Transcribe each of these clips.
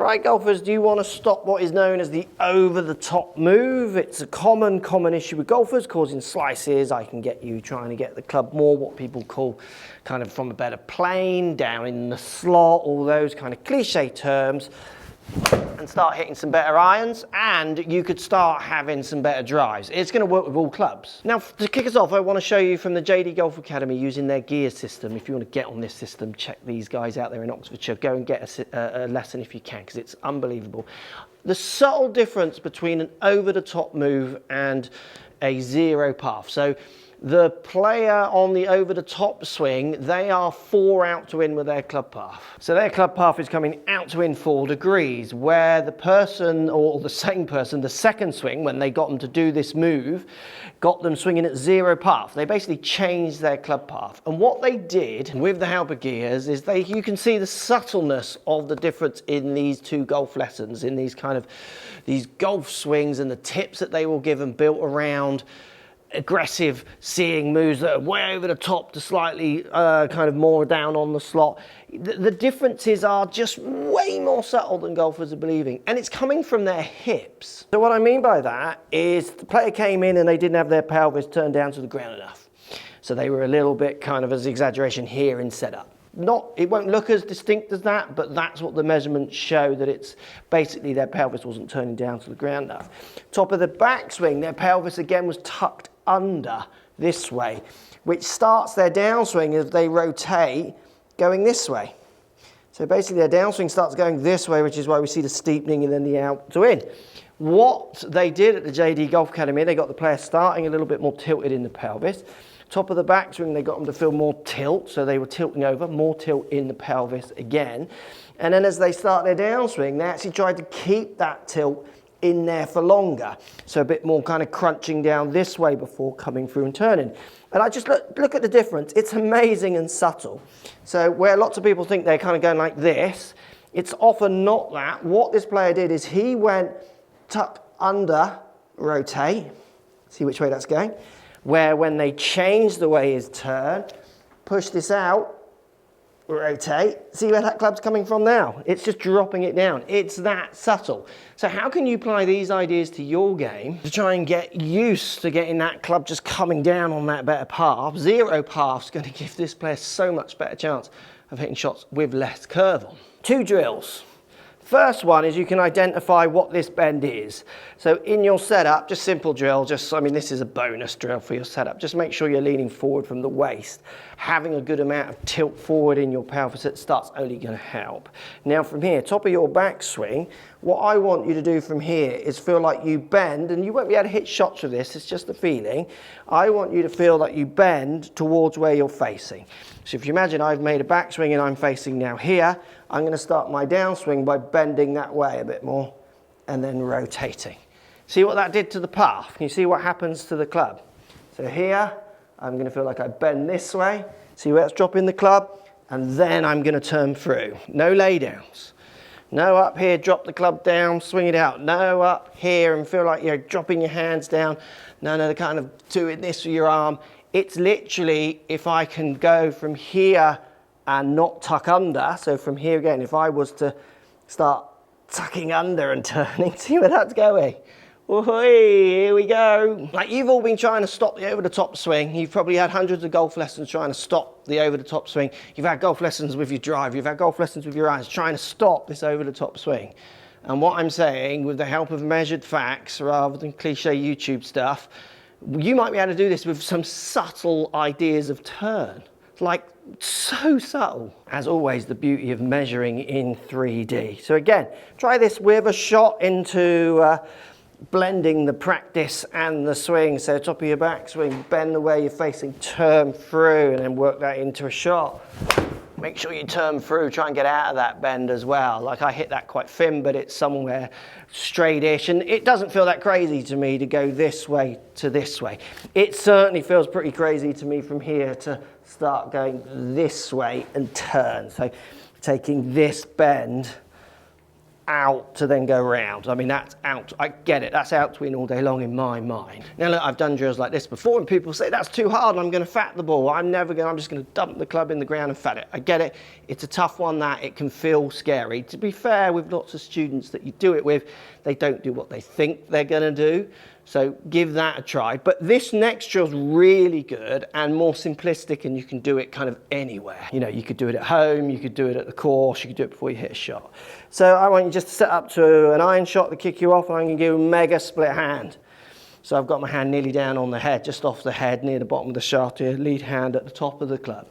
Right, golfers, do you want to stop what is known as the over-the-top move? It's a common issue with golfers, causing slices. I can get you trying to get the club more, what people call kind of from a better plane, down in the slot, all those kind of cliche terms, and start hitting some better irons, and you could start having some better drives. It's going to work with all clubs. Now, to kick us off, I want to show you from the JD Golf Academy using their gear system. If you want to get on this system, check these guys out there in Oxfordshire. Go and get a lesson if you can, because it's unbelievable. The subtle difference between an over-the-top move and a zero path. So the player on the over-the-top swing, they are 4 out to in with their club path. So their club path is coming out to in 4 degrees, where the person, or the same person, the second swing, when they got them to do this move, got them swinging at zero path. They basically changed their club path. And what they did with the help of gears is you can see the subtleness of the difference in these 2 golf lessons, in these golf swings and the tips that they will give them built around aggressive seeing moves that are way over the top to slightly kind of more down on the slot. The differences are just way more subtle than golfers are believing, and it's coming from their hips. So what I mean by that is the player came in and they didn't have their pelvis turned down to the ground enough. So they were a little bit kind of as exaggeration here in setup. It won't look as distinct as that, but that's what the measurements show, that it's basically their pelvis wasn't turning down to the ground enough. Top of the backswing, their pelvis again was tucked under this way, which starts their downswing as they rotate going this way. So basically their downswing starts going this way, which is why we see the steepening and then the out to in. What they did at the JD Golf Academy, they got the player starting a little bit more tilted in the pelvis. Top of the backswing, they got them to feel more tilt, so they were tilting over, more tilt in the pelvis again. And then as they start their downswing, they actually tried to keep that tilt in there for longer. So a bit more kind of crunching down this way before coming through and turning. And I just look at the difference. It's amazing and subtle. So where lots of people think they're kind of going like this, it's often not that. What this player did is he went tuck under, rotate, see which way that's going, where when they change the way his turn, push this out, rotate, see where that club's coming from now? It's just dropping it down. It's that subtle. So how can you apply these ideas to your game to try and get used to getting that club just coming down on that better path? Zero path's going to give this player so much better chance of hitting shots with less curve on. 2 drills. First one is you can identify what this bend is. So in your setup, just simple drill, this is a bonus drill for your setup. Just make sure you're leaning forward from the waist. Having a good amount of tilt forward in your pelvis at start's only going to help. Now from here, top of your backswing, what I want you to do from here is feel like you bend, and you won't be able to hit shots with this, it's just a feeling. I want you to feel that you bend towards where you're facing. So if you imagine I've made a backswing and I'm facing now here, I'm going to start my downswing by bending that way a bit more and then rotating. See what that did to the path? Can you see what happens to the club? So here, I'm going to feel like I bend this way. See where it's dropping the club? And then I'm going to turn through. No laydowns. No up here, drop the club down, swing it out. No up here and feel like you're dropping your hands down. No, they're kind of doing this with your arm. It's literally, if I can go from here and not tuck under, so from here again, if I was to start tucking under and turning, see where that's going? Here we go. Like, you've all been trying to stop the over-the-top swing. You've probably had hundreds of golf lessons trying to stop the over-the-top swing. You've had golf lessons with your drive. You've had golf lessons with your irons trying to stop this over-the-top swing. And what I'm saying, with the help of measured facts rather than cliche YouTube stuff, you might be able to do this with some subtle ideas of turn. Like, so subtle. As always, the beauty of measuring in 3D. So again, try this with a shot into blending the practice and the swing. So top of your backswing, bend the way you're facing, turn through, and then work that into a shot. Make sure you turn through, try and get out of that bend as well. Like, I hit that quite thin, but it's somewhere straight-ish, and it doesn't feel that crazy to me to go this way to this way. It certainly feels pretty crazy to me from here to start going this way and turn. So taking this bend out to then go round. I mean, that's out. I get it. That's out tween all day long in my mind. Now look, I've done drills like this before and people say that's too hard. I'm going to fat the ball. I'm just going to dump the club in the ground and fat it. I get it. It's a tough one that it can feel scary. To be fair, with lots of students that you do it with, they don't do what they think they're going to do. So give that a try. But this next drill's really good and more simplistic, and you can do it kind of anywhere. You know, you could do it at home, you could do it at the course, you could do it before you hit a shot. So I want you just to set up to an iron shot to kick you off, and I'm going to give a mega split hand. So I've got my hand nearly down on the head, just off the head, near the bottom of the shaft here, lead hand at the top of the club.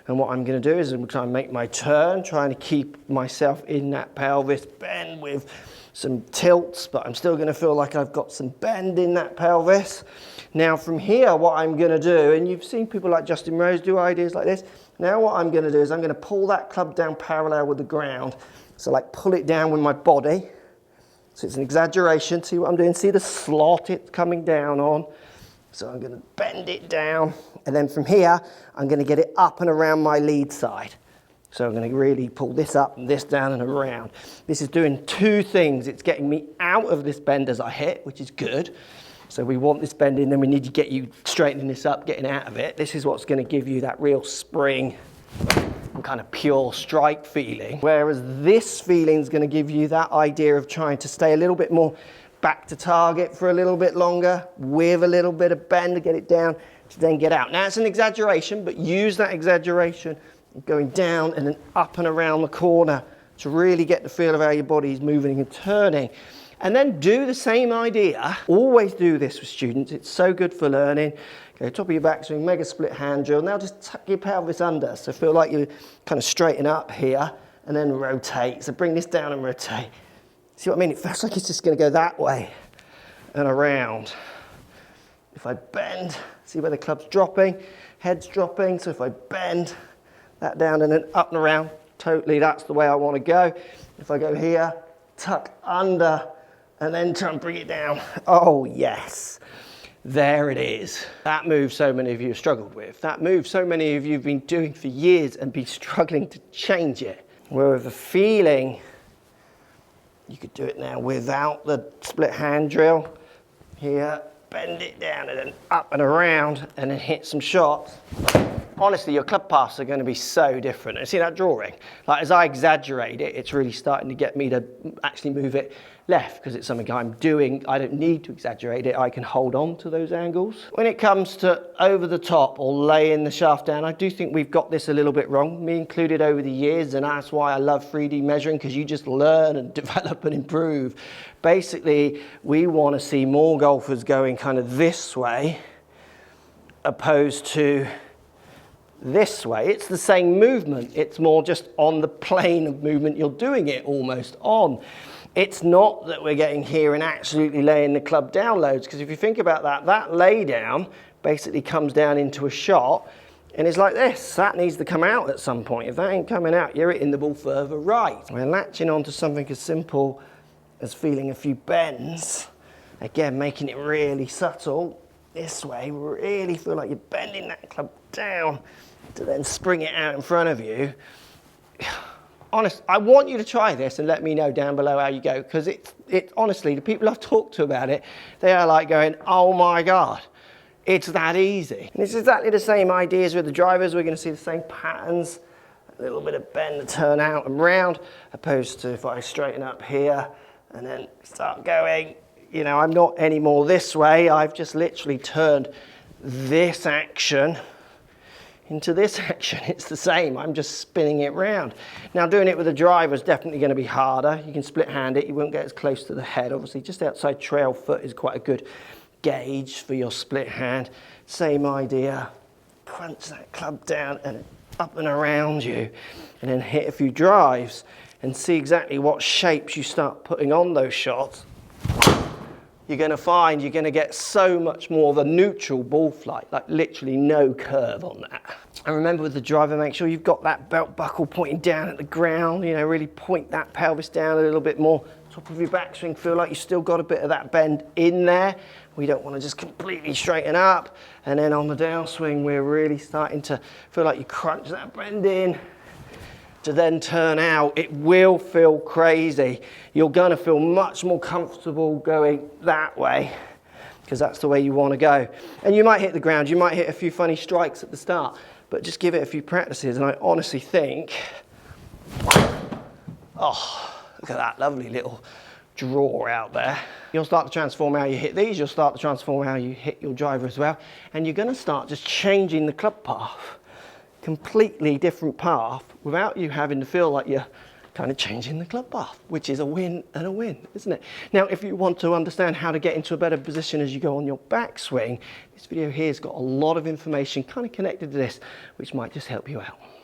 And what I'm going to do is I'm trying to make my turn, trying to keep myself in that pelvis bend with some tilts, but I'm still going to feel like I've got some bend in that pelvis. Now from here, what I'm going to do, and you've seen people like Justin Rose do ideas like this. Now what I'm going to do is I'm going to pull that club down parallel with the ground. So like pull it down with my body. So it's an exaggeration. See what I'm doing? See the slot it's coming down on. So I'm going to bend it down. And then from here, I'm going to get it up and around my lead side. So I'm going to really pull this up and this down and around. This is doing two things. It's getting me out of this bend as I hit, which is good. So we want this bend in, then we need to get you straightening this up, getting out of it. This is what's going to give you that real spring and kind of pure strike feeling. Whereas this feeling is going to give you that idea of trying to stay a little bit more back to target for a little bit longer with a little bit of bend to get it down to then get out. Now it's an exaggeration, but use that exaggeration going down and then up and around the corner to really get the feel of how your body is moving and turning. And then do the same idea. Always do this with students. It's so good for learning. Go top of your backswing, mega split hand drill. Now just tuck your pelvis under. So feel like you kind of straighten up here and then rotate. So bring this down and rotate. See what I mean? It feels like it's just going to go that way and around. If I bend, see where the club's dropping, head's dropping. So if I bend that down and then up and around, totally that's the way I want to go. If I go here, tuck under and then try and bring it down. Oh yes, there it is. That move so many of you have struggled with. That move so many of you have been doing for years and be struggling to change it. Where with a feeling, you could do it now without the split hand drill. Here, bend it down and then up and around and then hit some shots. Honestly, your club paths are going to be so different. And see that drawing? Like as I exaggerate it, it's really starting to get me to actually move it left because it's something I'm doing. I don't need to exaggerate it. I can hold on to those angles. When it comes to over the top or laying the shaft down, I do think we've got this a little bit wrong, me included over the years, and that's why I love 3D measuring, because you just learn and develop and improve. Basically, we want to see more golfers going kind of this way opposed to this way. It's the same movement. It's more just on the plane of movement you're doing it almost on. It's not that we're getting here and absolutely laying the club down loads, because if you think about that, that lay down basically comes down into a shot and it's like this. That needs to come out at some point. If that ain't coming out, you're hitting the ball further right. We're latching onto something as simple as feeling a few bends. Again, making it really subtle. This way, really feel like you're bending that club down to then spring it out in front of you. Honest, I want you to try this and let me know down below how you go, because it honestly, the people I've talked to about it, they are like going, oh my God, it's that easy. And it's exactly the same ideas with the drivers. We're going to see the same patterns, a little bit of bend to turn out and round, opposed to if I straighten up here and then start going, you know, I'm not anymore this way. I've just literally turned this action into this action. It's the same. I'm just spinning it round. Now doing it with a driver is definitely going to be harder. You can split hand it. You won't get as close to the head. Obviously, just outside trail foot is quite a good gauge for your split hand. Same idea. Crunch that club down and up and around you, and then hit a few drives and see exactly what shapes you start putting on those shots. You're going to find you're going to get so much more of a neutral ball flight, like literally no curve on that. And remember with the driver, make sure you've got that belt buckle pointing down at the ground, you know, really point that pelvis down a little bit more. Top of your backswing, feel like you've still got a bit of that bend in there. We don't want to just completely straighten up. And then on the downswing, we're really starting to feel like you crunch that bend in to then turn out, it will feel crazy. You're going to feel much more comfortable going that way, because that's the way you want to go. And you might hit the ground, you might hit a few funny strikes at the start, but just give it a few practices, and I honestly think, oh, look at that lovely little draw out there. You'll start to transform how you hit these, you'll start to transform how you hit your driver as well, and you're going to start just changing the club path. Completely different path without you having to feel like you're kind of changing the club path, which is a win and a win, isn't it? Now, if you want to understand how to get into a better position as you go on your backswing, this video here has got a lot of information kind of connected to this, which might just help you out.